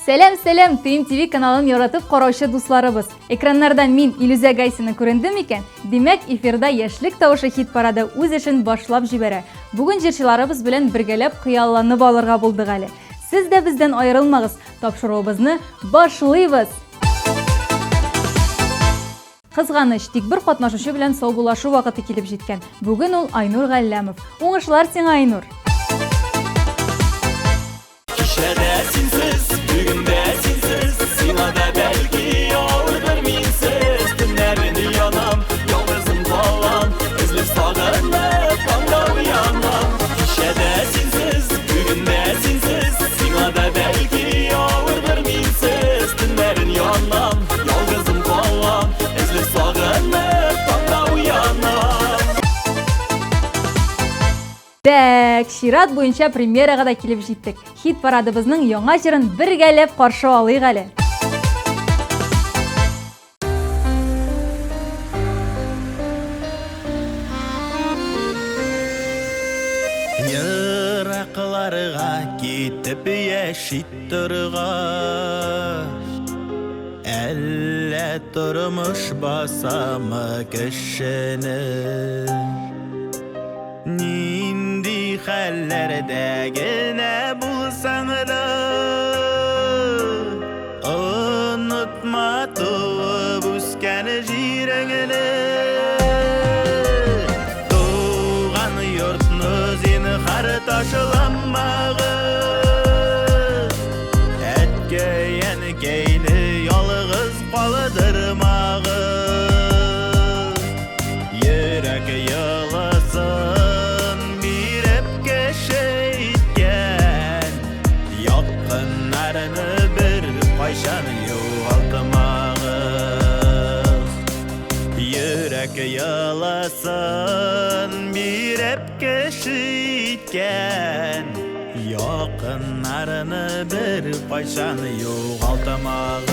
Сәлем, Тыйым ТВ каналын яратып караучы дусларыбыз. Экраннардан мин Илюзия Гайсина күрендем икән. Димәк, эфирда яшьлек тавышы хит парады үз эшен башлап җибәрә. Бүген җырчыларыбыз белән бергәләп хыялланып алырга булдык әле. Сез дә бездән аерылмагыз. Тапшыруыбызны башлыйбыз. Кызганыч, тик бер катнашучы белән саубуллашу вакыты килеп җиткән. Бүген ул Айнур Галләмов. Уңышлар сиңа, Айнур. Так, шират буенча премьерага да килеп җиттек. Хит парадыбызның яңа җырын бергәләп каршы алыйк әле. Йыракларга китеп яши торгач, әллә тормыш басамы кешене? Нинди хәлләрдә генә булсаң да, онытма туып үскән җиреңне. Туган йортны зинһар ташламагыз, әткәй-әнкәйне ялгыз калдырмагыз. Йөрәк яласын Яласын bir кеше иткән, якыннарны бер кайчан югалтмагыз.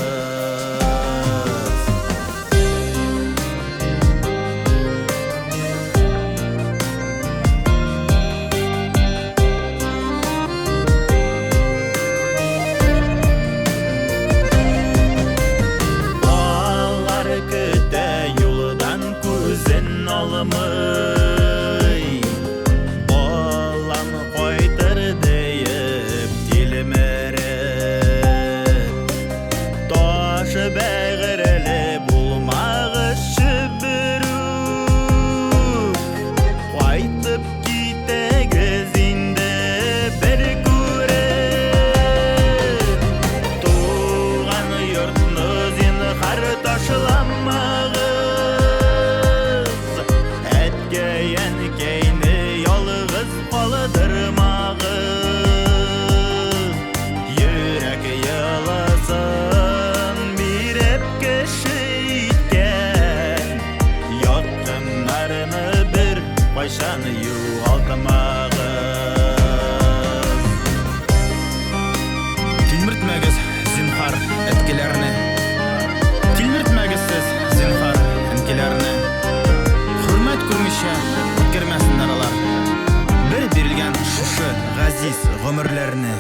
Алар көтә юлдан күзен алмый, балам кайтыр диеп тилмереп, таш бәгыреле булмагызчы берүк, кайтып китегез инде бер күреп. Туган йортны зинһар ташламагыз, әткәй-әнкәйне ялгыз калдырмагыз. Йөрәк яласын биреп кеше иткән, якыннарны бер кайчан югалтмагыз. Тилмертмәгез зинһар әткәләрне, тилмертмәгез сез зинһар әнкәләрне. Hürmet күрмичә үткәрмәсеннәр алар бер бирелгән шушы газиз гомерләрне.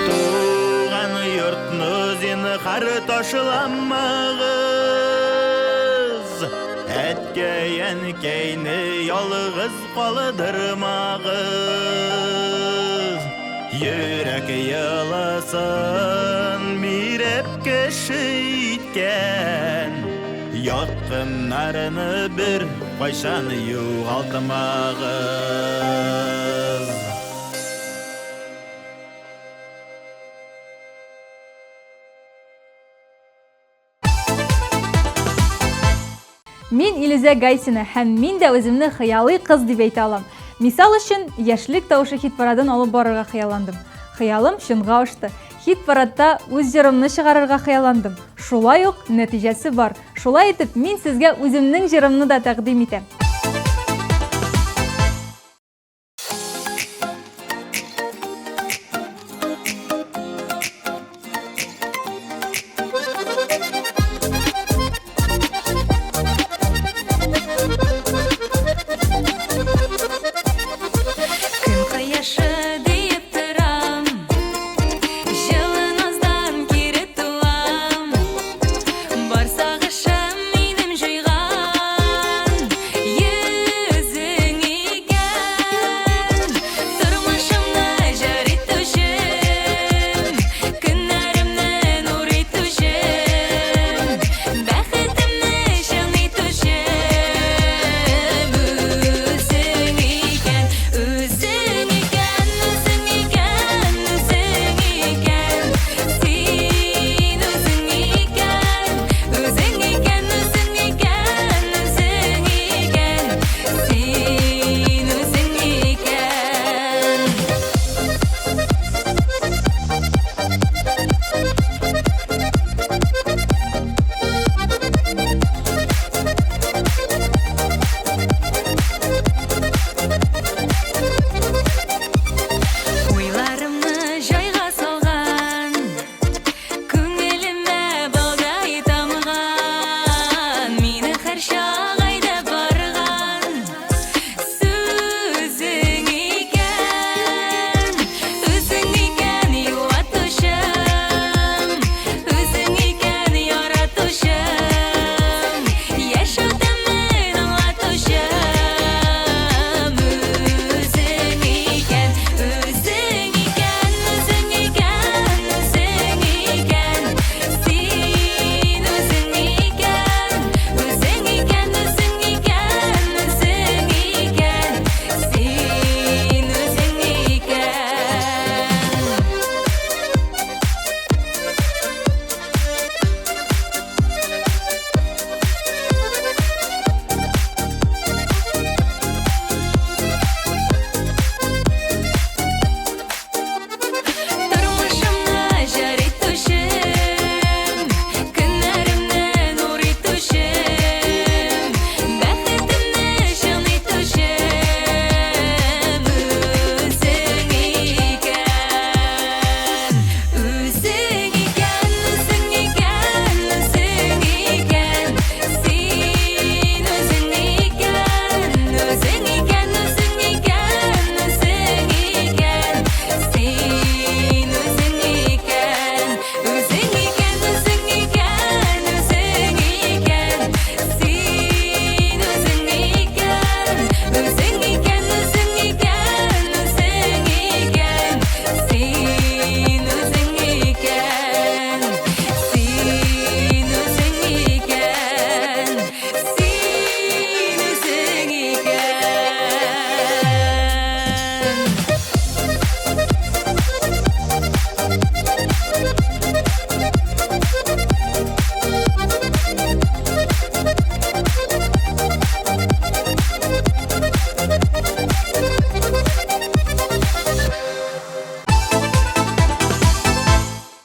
Туган йортны зинһар ташламагыз, әткәй-әнкәйне ялгыз калдырмагыз. Йөрәк яласын биреп кеше иткән, якыннарны бер кайчан югалтмагыз. Мин Илюзия Гайсина һәм мин дә үземне хыялый кыз дип әйтә алам. Мисал өчен, яшьлек тавышы хит парадын алып барырга хыялландым. Хыялым чынга ашты. Хит парадта үз җырымны чыгарырга хыялландым. Шулай ук нәтиҗәсе бар. Шулай итеп, мин сезгә үземнең җырымны да тәкъдим итәм. Көн кояшы диеп торам,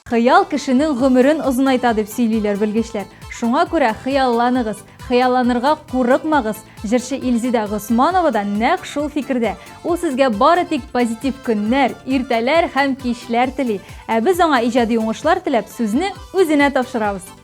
Хыял кешенең гомерен озынайта дип сөйлиләр белгечләр. Шуңа күрә хыялланыгыз, хыялланырга курыкмагыз. Җырчы Илзида Госманова да нәкъ шул фикердә. Ул сезгә бары тик позитив көннәр, иртәләр һәм кичләр тели. Ә без аңа иҗади уңышлар теләп сүзне үзенә тапшырабыз.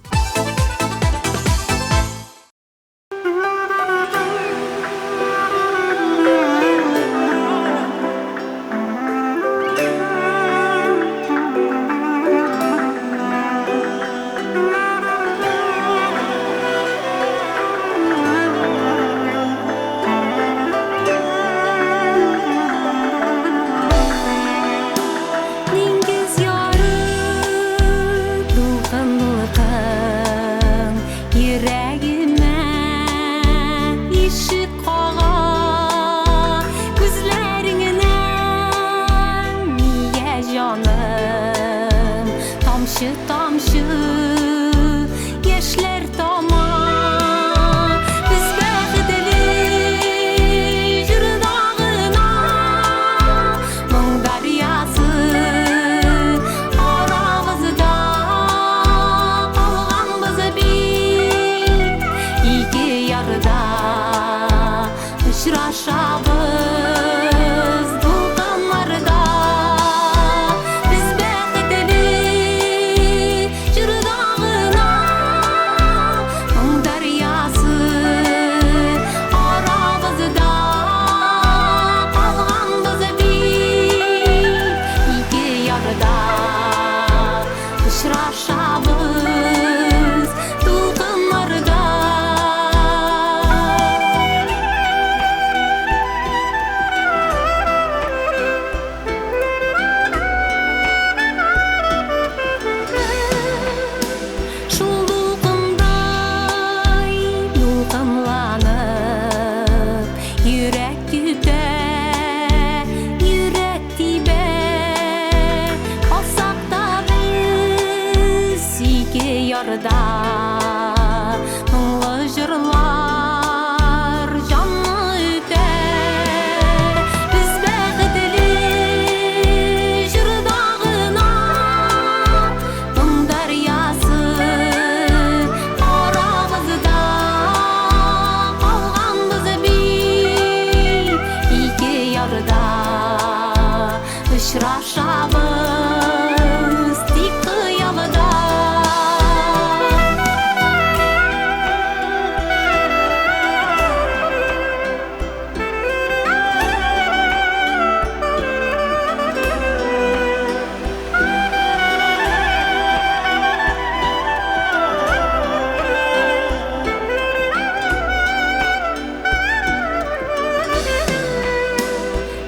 Tamşı yaşlar tama biz bəxtli jırdağına Mung daryası aramızda qalğan biz bir iki yarıda uçraşabız dulqanlarda biz bəxtli Uçraşabız dulqanlarda Şul dulqanday dulqanlanıb yürek güdə, yürek dibə Olsaq da biz iki yarıda Munglu jırlar canlı üter Biz bəxtli jırdağına Mung daryası aramızda qalğan biz bir iki yarıda uçraşabız tik xıyalda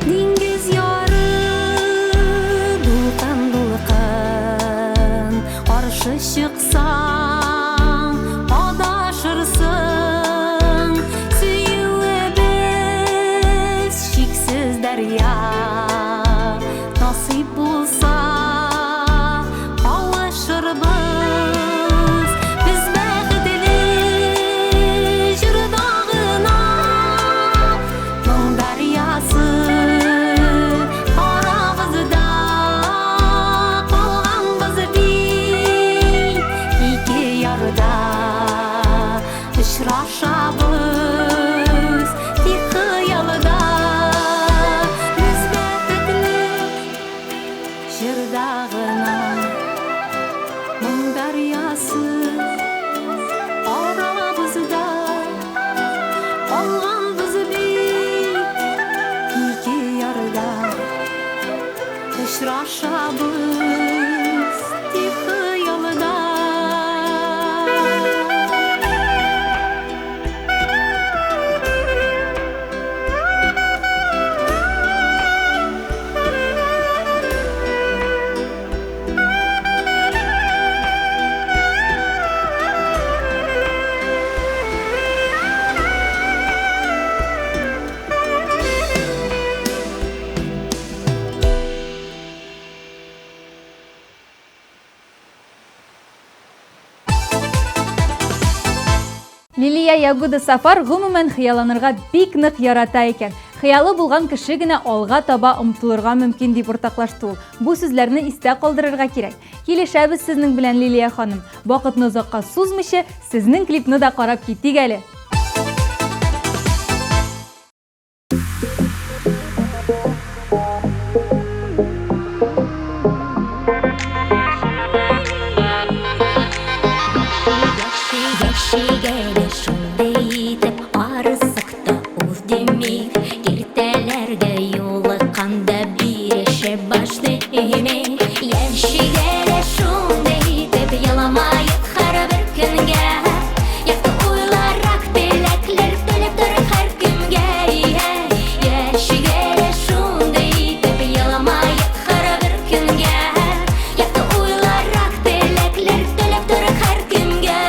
Dingiz yarı dulqan dulqan Qarşı çıqsan adaşırsın Süyübüz şiksiz derya Nasip bulsa alışırbız Biz bəxtli jırdağına Mung daryası aramızda qalğan biz bir iki yarıda uçraşabız tik xıyalda Biz bəxtli jırdağına Mung daryası aramızda qalğan biz bir iki yarıda uçraşabız tik xıyalda Лилия Ягуда Сафар гомумән хыялланырга бик нык ярата икән. Хыялы булган кеше генә алга таба омтылырга мөмкин дип уртаклашты ул. Бу сүзләрне истә калдырырга кирәк. Килешәбез сезнең белән Лилия ханым. Вакытны озакка сузмыйча, сезнең клипны да карап китик әле. Яшигеле шундый итеп арысыкта уз демек киртәләргә юлыкканда бирешә башлый имек. Яшигеле шундый итеп яламаеп һәрбер көнгә якты уйларак теләкләр теләп торыр һәр көнгә. Яшигеле шундый итеп яламаеп һәрбер көнгә якты уйларак теләкләр теләп торыр һәр көнгә.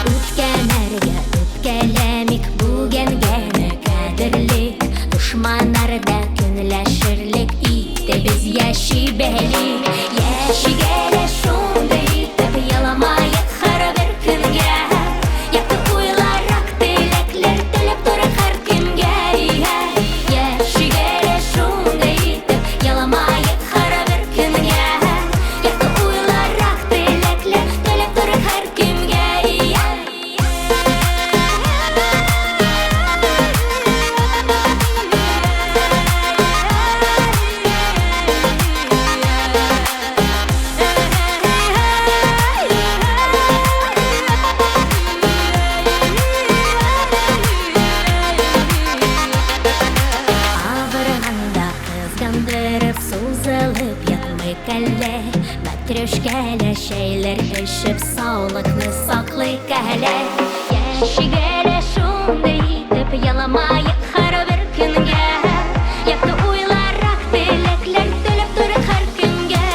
Үткәнәргә үпкәләмик, бүгенгәне кадерлик, дошманнарда көнләшерлек итебез яши бәлик. Яшигеле шундый итеп яламаеп һәрбер көнгә якты уйларак теләкләр теләп торыр һәр көнгә. Яшигеле шундый итеп яламаеп һәрбер көнгә якты уйларак теләкләр теләп торыр һәр көнгә. Авырганда кызгандырып сузылып ятмыйк әллә, мәтрүшкәле шәйләр эчеп саулыкны саклыйк әле. Яшигеле шундый итеп яламаеп һәрбер көнгә якты уйларак теләкләр теләп торыр һәр көнгә.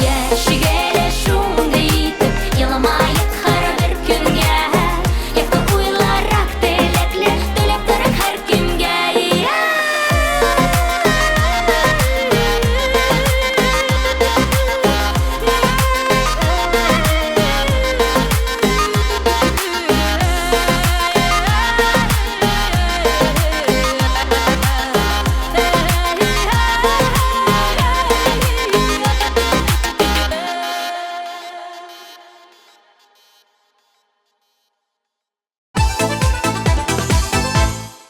Яшигеле шундый итеп яламаеп һәрбер көнгә якты уйларак теләкләр теләп торыр һәр көнгә.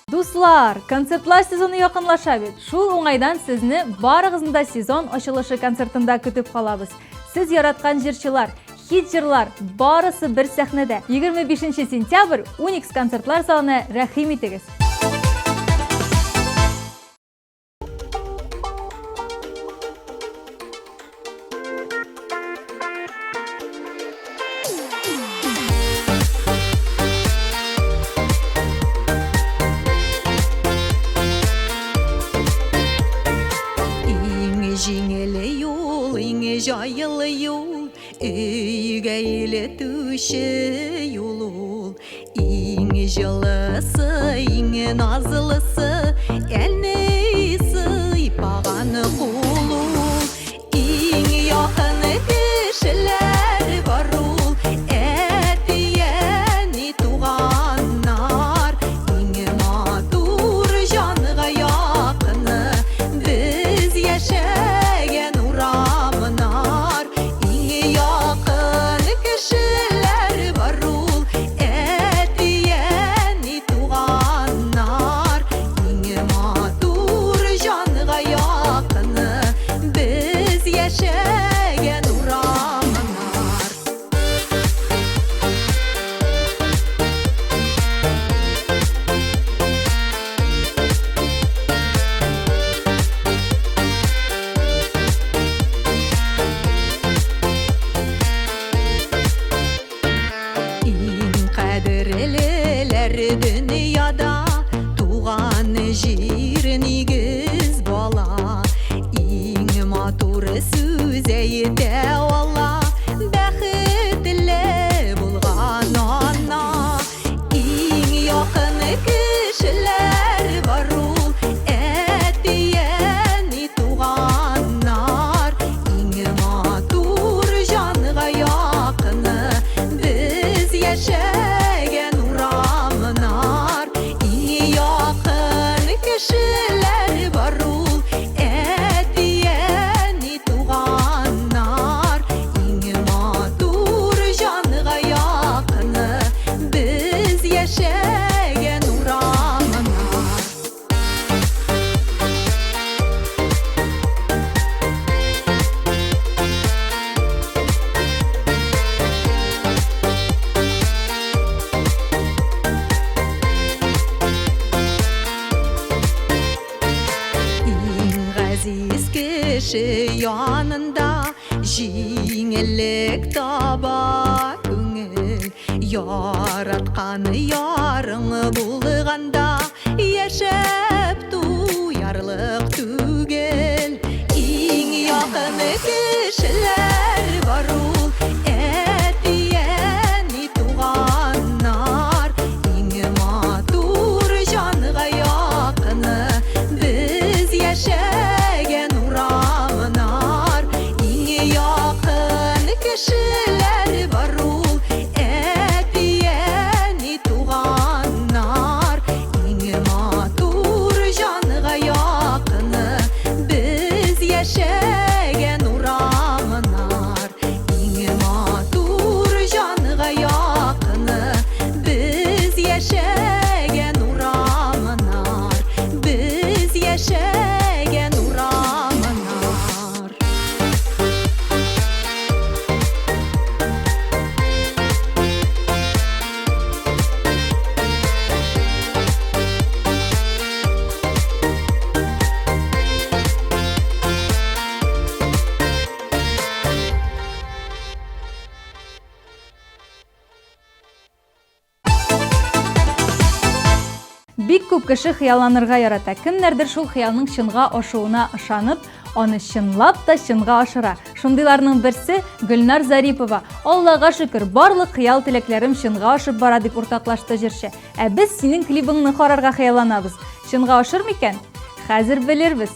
Дуслар, концертлар сезоны якынлаша бит. Шул уңайдан сезне барыгызны да сезон ачылышы концертында көтүп калабыз. Сез яраткан җырчылар, хит җырлар барысы бер сәхнәдә. 25 сентябрь Уникс концертлар залына рәхим итегез. Жеңелі юл, иңе жайылы юл, үйге елетуші юл ул. Иңе жылысы, иңе назылысы, әне сыйпағаны құл ул. Иңе яқыны кішілер бар ул, әтияне туғаннар. Иңе матур жанға яқыны, біз яшәген урамнар. Иңе яқын кешеләр бар ул, әтияне туғаннар. Иңе матур жанға яқыны, біз яшәген урамнар. Иң қадірлілер дүнияда, туған жер нигіз бала. Иң матур сөз әйте Алла, бәхетле булган kişiler var ul etiyeni tuğanlar İng matur canıga yakını biz yaşayan uğramanar Aziz kişi yanında Jingillik taba көңіл Yaratkan yarın bulganda Yaşap duyarlık tügel İng yakın kişiler var ul etiyeni tuğanlar İng matur canıga yakını biz yaşayan uğramanar İng yakın kişiler var ul etiyeni tuğanlar İng matur canıga yakını biz yaşayan uğramanar İng matur canıga yakını biz yaşayan uğramanar biz yaşayan uğramanar Бик күп кеше хыялланырга ярата. Кемнәрдер шул хыялның чынга ашуына ышанып, аны чынлап та чынга ашыра. Шундыйларның берсе Гөлнар Зарипова. Аллага шөкер, барлык хыял теләкләрем чынга ашып бара дип уртаклашты җырчы. Ә без синең клибыңны карарга хыялланабыз. Чынга ашыр микән? Хәзер белербез.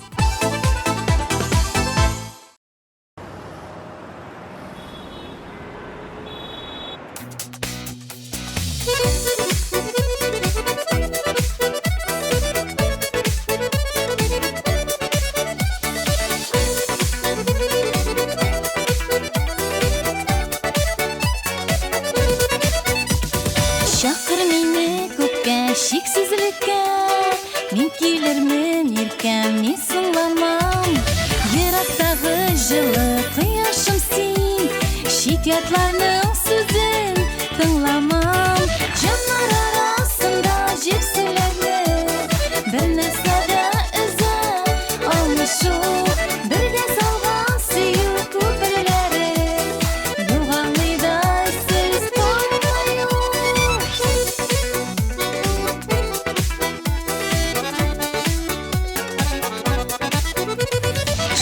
Шақыр мені көкке, шексізлікке Мен келермін еркем, мен сыңламам Ерақтағы жылы қияшым сен Шикетларның сөзін тыңламам Жанар арасында жепсілерді Бір нәрсәді үзі алмышу Бірге салған сүйі көпірлері Юғанлыйдай сіз қоймайу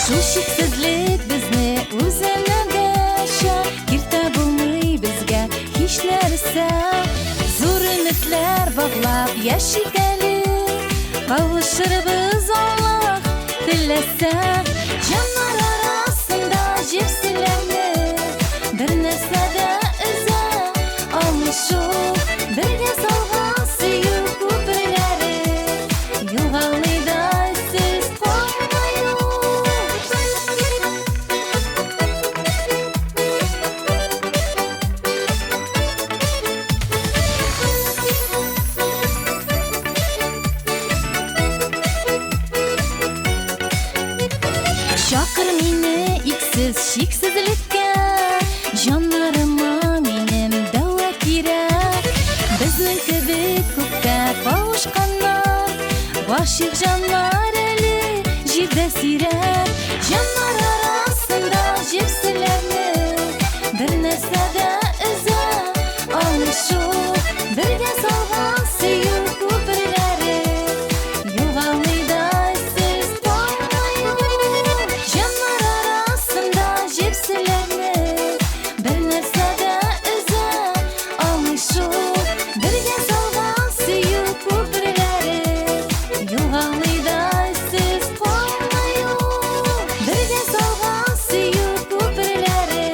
Шул шексізлік бізні өзімнің дәші Киртә булмый безгә һич нәрсә Зур өметләр бағлап яшик әле Кавышырбыз Аллаһ теләсә Җаннар арасында җепселәрне Бер нәрсәдә өзә алмышу Бергә салган сөю күперләре Югалыйдай сез калмаю Шақыр мені иксіз шексізлікке Жанарыма минем дәуа кирәк Безнең кебек күккә кавышканнар Гашыйк җаннар әле җирдә сирәк Җаннар арасында җепселәрне Бер нәрсәдә өзә алмышу Бергә салган сөю күперләре Югалыйдай сез калмаю Җаннар арасында җепселәрне Бер нәрсәдә өзә алмышу Бергә салган сөю күперләре Югалыйдай сез калмаю Бергә салган сөю күперләре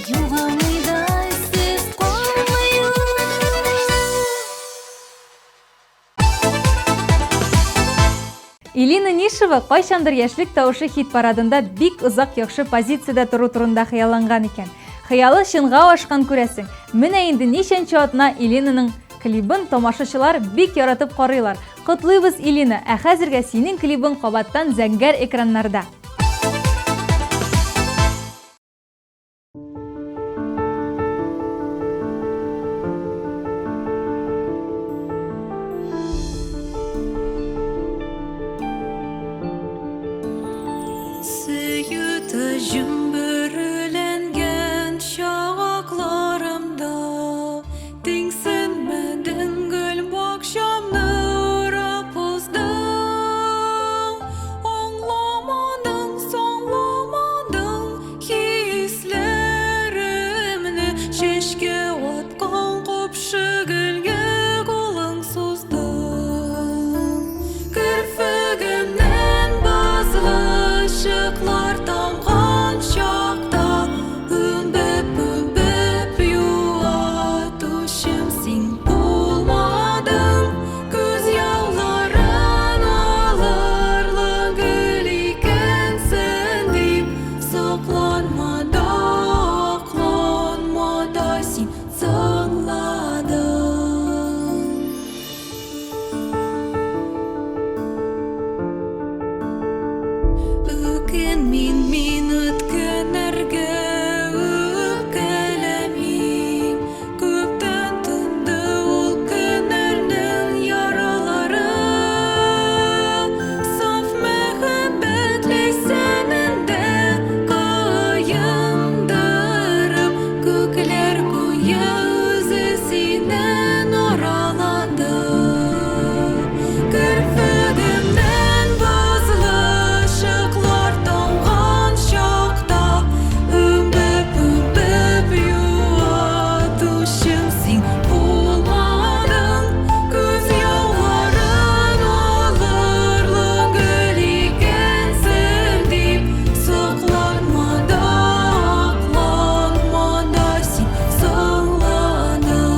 Югалыйдай сез калмаю Илина Нишева кайчандыр яшьлек тавышы хит парадында бик озак яхшы позициядә тору турында хыялланган икән. Хыялы чынга ашкан күрәсең. Менә инде ничәнче атна Илинаның клибын тамашачылар бик яратып карыйлар. Котлыйбыз, Илина, ә хәзергә синең клибың кабаттан зәңгәр экраннарда. Сөйüті жүмбіріленген шағақларымда теңсінмәдің гүл бақшамны ұрап ұздың. Аңламадың, соңламадың хислерімні, шешке отқан қопшы гүлге қолың создың. Кірпігімнен базлы ışıklar tamған şaqta Ümbіп yuatuşым сен болмадың. Көз яуларын алырлы гүл екенсің деп соқланмада, ақланмада сен сыңладың. Мен өткенерге өкелемейм. Көптен тынды ол көнердің яралары. Саф мәхәббәтле сәнендә кайындырып, көкләр гүя үзе синен аралады. Кірпігімнен базлы ышыклар тамған шақта Үмбіп юатушым сен болмадың. Көз яуларын алырлы гүл екенсің деп соқланмада, ақланмада сен сыңладың.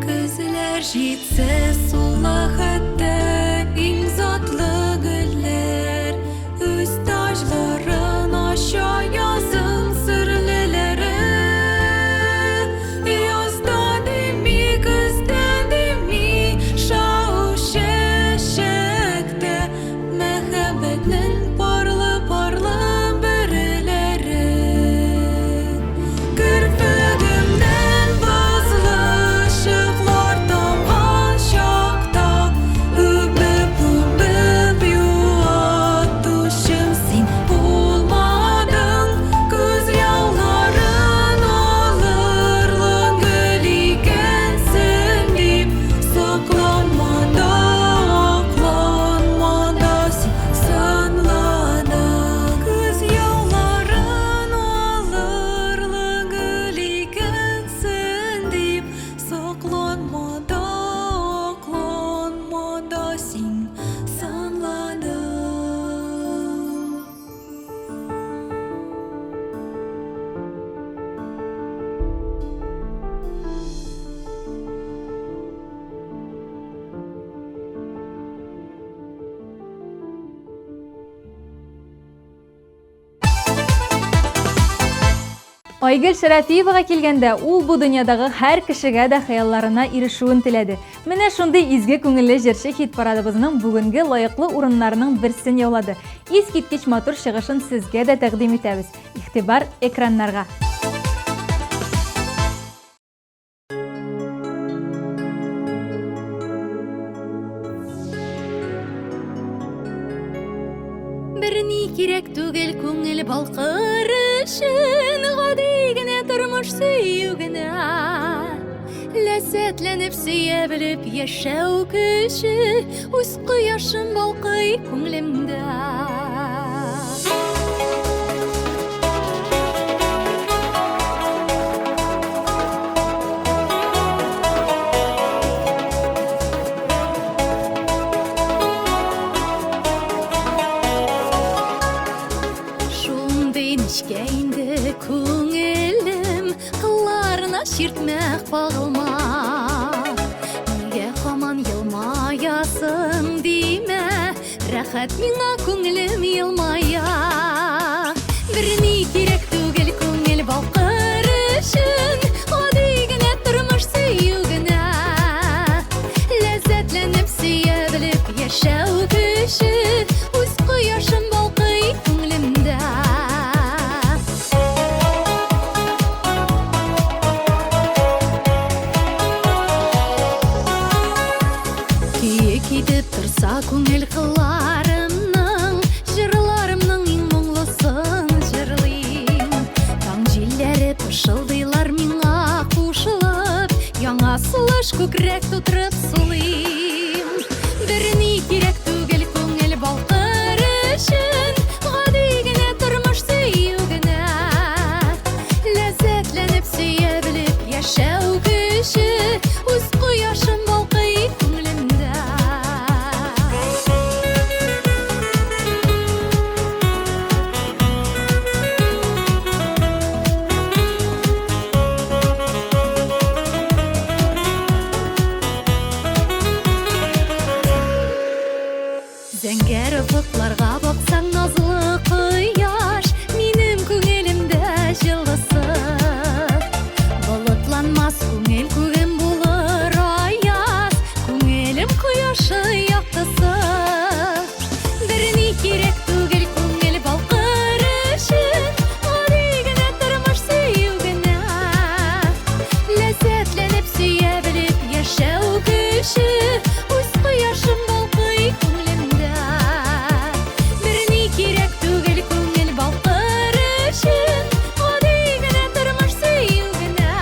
Көзләр жетсе сулы хәтта иң затлы гөлләр, үз таҗларын аша язым серлеләре. Язда дими, көздә дими, шау чәчәктә мәхәббәтнең парлы-парлы бөреләре. Кірпігімнен базлы ышыклар тамған шақта Үмбіп юатушым сен болмадың. Көз яуларын алырлы гүл екенсің деп соқланмада, ақланмада сен сыңладың. Көз яуларын алырлы гүл екенсің деп соқланмада, ақланмада сен сыңладың. Айгөл Шарафиевага килгәндә, ул бу дөньядагы һәр кешегә дә хыялларына ирешүен теләде. Менә шундый изге күңелле җырчы хит парадыбызның бүгенге лаеклы урыннарының берсен яулады. Искиткеч матур чыгышын сезгә дә тәкъдим итәбез. Игътибар экраннарга. Берни кирәк түгел күңел балкырышын, гади генә тормыш сөю генә. Ләззәтләнеп сөя белеп яшәү көче, үз кояшым балкый күңлемдә. Нечке инде күңелем Кылларына ширтмәк бағылма Неге хаман елмаясың дейме Рәхәт миңа күңелем елмая Бірні керек түгел күңел балқыр үшін Оди генә тормыш сөю генә Ләззәтләнеп сөя біліп яшәү көчі Үз кояшым балқый күңелемдә Китеп тұрса күңел қыларымның Жырларымның ең мұңлысын жырлайым Таң жилләре пышылдайлар миңа қушылып Яңа сулыш күкрәк тутырып сулыйм Бірні керек түгел күңел балқыр үшін Гади генә тормыш сөю генә Ләззәтләнеп сөя біліп яшәү көчі Үз кояшым балқый күңелемдә Зәңгәр офыкларга баксаң назлы кояш Минем күңелемдә җылысы Болытланмас күңел күгем булыр аяз Күңелем кояшы яктысы Берни кирәк түгел күңел балкыр өчен Гади генә тормыш сөю генә Ләззәтләнеп сөя белеп яшәү көче Үз кояшым балкый күңелемдә Берни кирәк түгел күңел балкыр өчен Гади генә тормыш сөю генә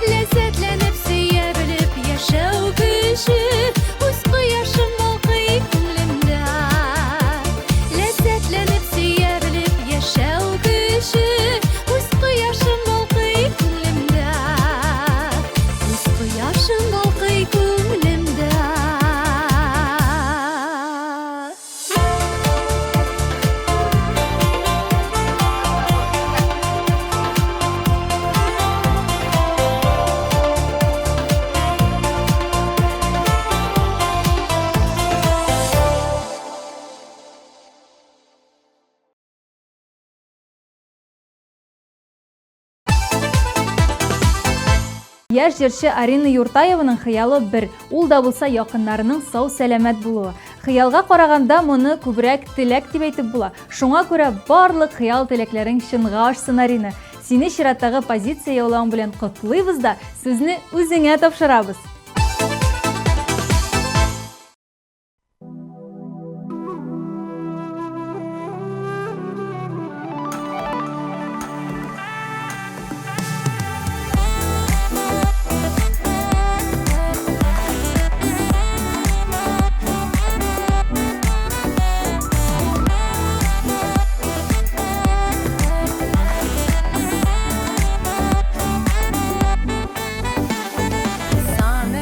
Ләззәтләнеп сөя белеп яшәү көче Үз кояшым балкый күңелемдә Ләззәтләнеп сөя белеп яшәү көче Үз кояшым балкый күңелемдә Үз кояшым балкый күңелемдә Яшь җырчы Арина Юртаеваның хыялы бер, ул да булса якыннарының сау-сәламәт булуы. Хыялга караганда моны күбрәк теләк дип әйтеп була. Шуңа күрә барлык хыял теләкләрең чынга ашсын, Арина. Сине чираттагы позиция яулауың белән котлыйбыз да, сүзне үзеңә тапшырабыз. Сан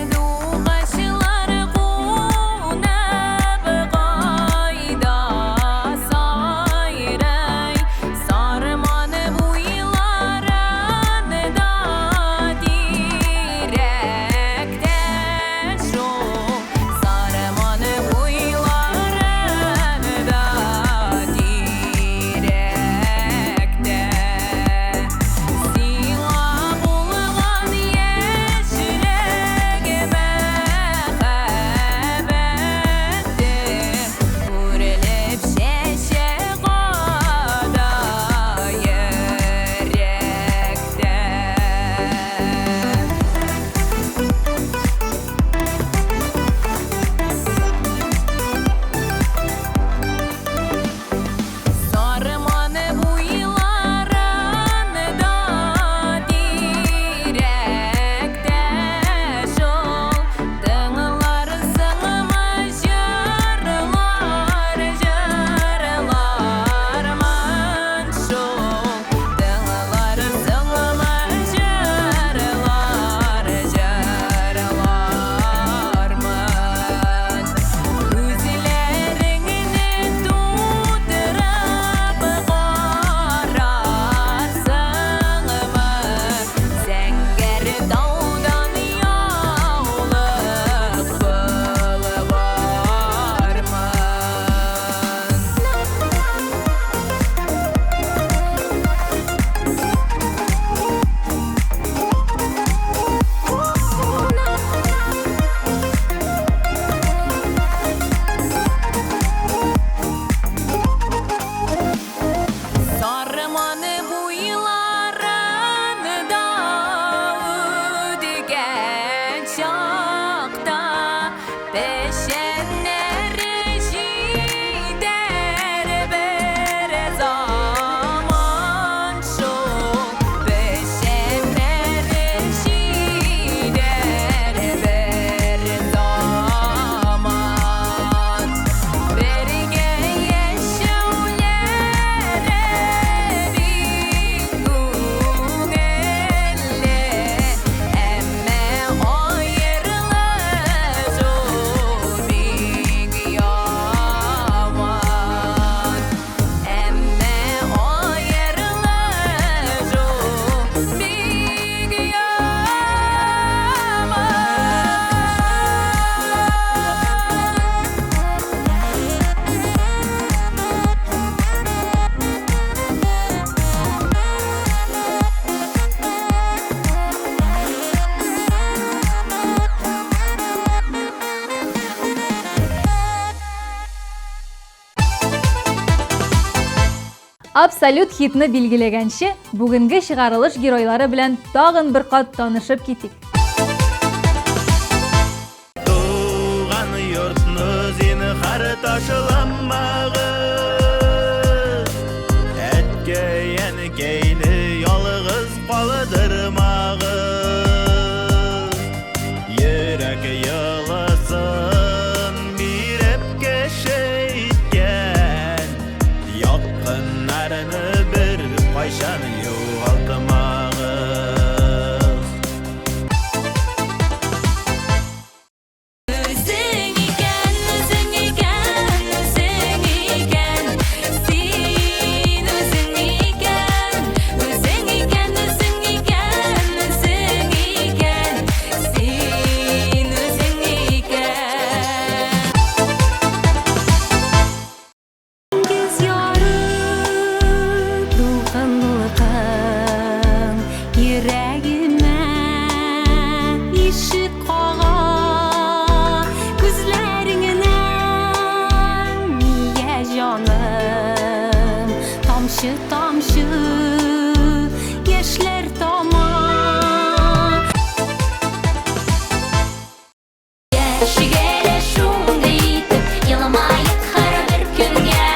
Absolut hitni bilgilegençe, bugünkü çıgarılış giroylары bilen tağın bir kat tanışıp kitik. Туған йортны сені қары ташыламағыз Әткейін кейні ялығыз қалыдырмағыз Йөрәк йылысын биреп кешейткен Яқынларыны бір қайшан юғалтымағыз Өзің екен, өзің екен, өзің екен Сен өзің екен, өзің екен, өзің екен, өзің екен Сен өзің екен Күз ярып дулқынлықың Йөрәгемә ишек қаға Күзләріңнән мия җаным Тамчы-тамчы яшьләр тама Яшигәлә шундый итеп Еламаеп һәр бер көнгә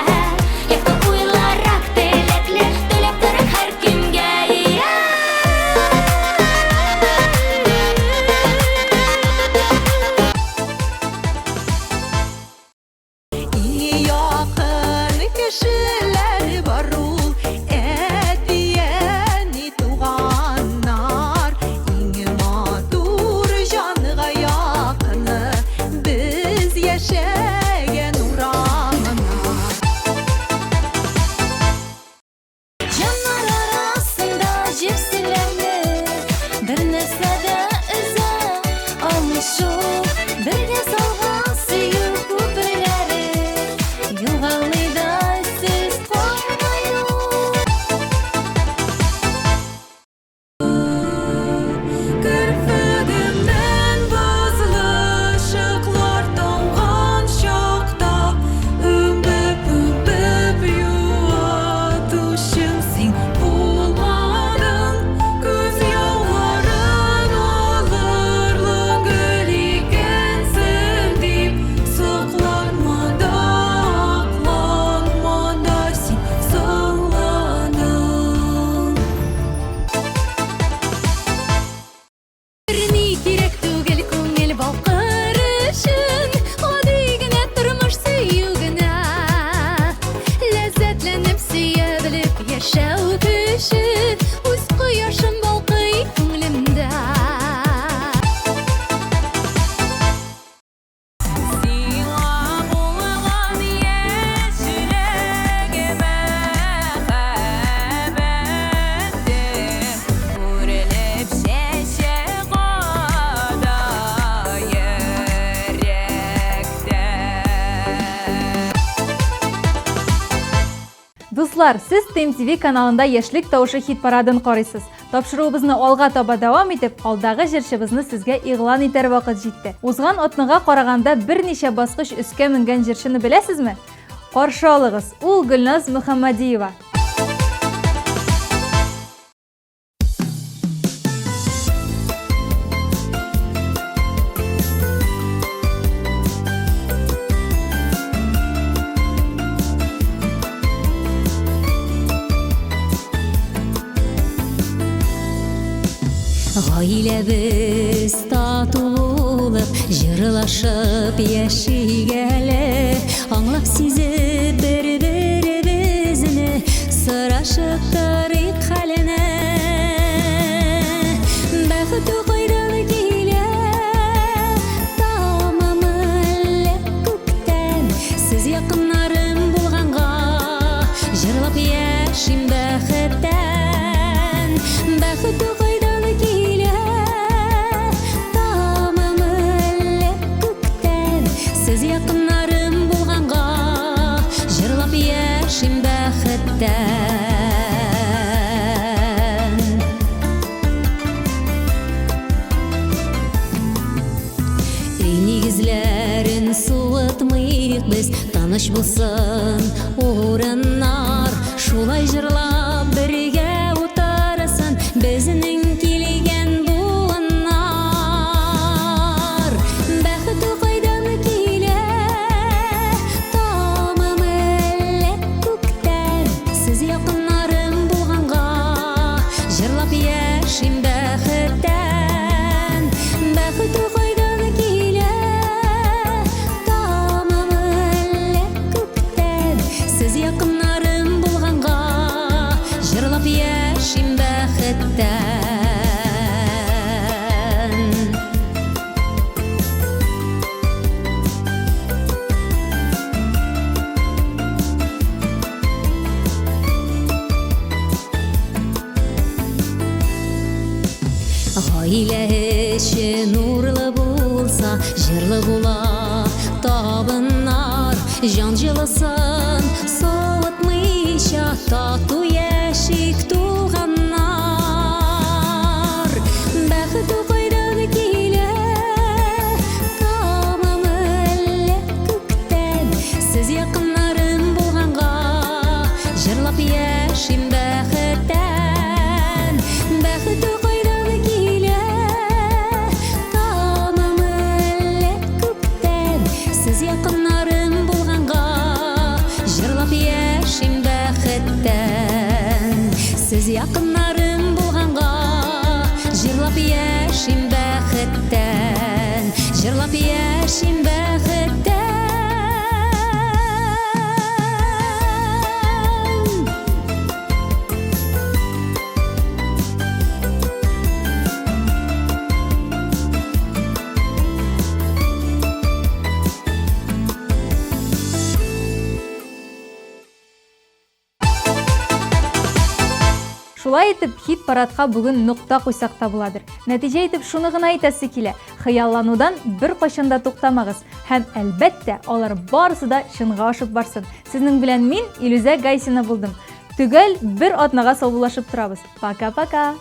Якты уйларак теләкле Теләп торыр һәр кемгә Якын кешеләр бар ул әтияне туганнар иң матур җанга якыны без яшәгән урамнар Җаннар арасында җепселәрне Бер нәрсә дә өзә алмышу Бергә салган сөю күперләре Югалыйда сез калмаю Керфегемнән бозлы шыклар тамган чакта Үбеп юатучым син булмадың Күз яуларын алырлык гөл икәнсең дип Сокланмада, акланмада син соңладың Ни кирәк түгел күңел балкыр өчен Гади генә тормыш сөю генә Ләззәтләнеп сөя белеп яшәү көче Үз кояшым балкый күңлемдә Сиңа булган яшьлегемә хәбәттер Үрелеп чәчәк ада йөрәктә Дуслар, сіз TMTV каналында Яшьлек тавышы хит парадын карыйсыз. Тапшыруыбызны алга таба дәвам итеп, алдагы җырчыбызны сезгә игълан итәр вакыт җитте. Узган атныга караганда берничә баскыч өскә менгән җырчыны беләсезме? Каршы алыгыз, ул Гөлназ Мөхәммәдиева. Гаиләбез татулык җырлашып яшигәле аңлап сизеп бер-беребезне сорашып торыйк хәленә бәхет кайдан килә тамамы әллә күктән сез якыннарым булганга җырлап яшим бәхеттән бәхет кайдан килә тамамы әллә күктән сез якыннарым булганга җырлап яшим бәхеттән Нигезләрен суытмыйк без таныш булсын урыннар шулай жырлап бірге утарсын безнең килгән буыннар. Бәхете кайдан килә, тамам әллә күктән, сез якыннарым булганга, жырлап яшим бәхеттән. Бәхете кайдан килә, тамам әллә күктән, сез якыннарым булганга, жырлап яшим бәхеттән. Гаилә эше нурлы булса, җырлы була табыннар. Җан җылысын суытмыйча, тату яшик туганнар. Бәхете кайдан килә, тамам әллә күктән, сез якыннарым булганга, җырлап яшим бәхеттән. Бәхете кайдан килә, тамам әллә күктән, сез якыннарым булганга, җырлап яшим бәхеттән. Сез якыннарым булганга, җырлап яшим бәхеттән. Җырлап яшим бәхеттән. Шулай итеп, хит парадка бүген нукта куйсак та буладыр. Нәтиҗә итеп шуны гына әйтәсе килә. Хыялланудан бер кайчан да туктамагыз. Һәм әлбәттә, алар барысы да чынга ашып барсын. Сезнең белән мин Илүзә Гайсина булдым. Түгел бер атнага саубуллашып торабыз. Пока-пока.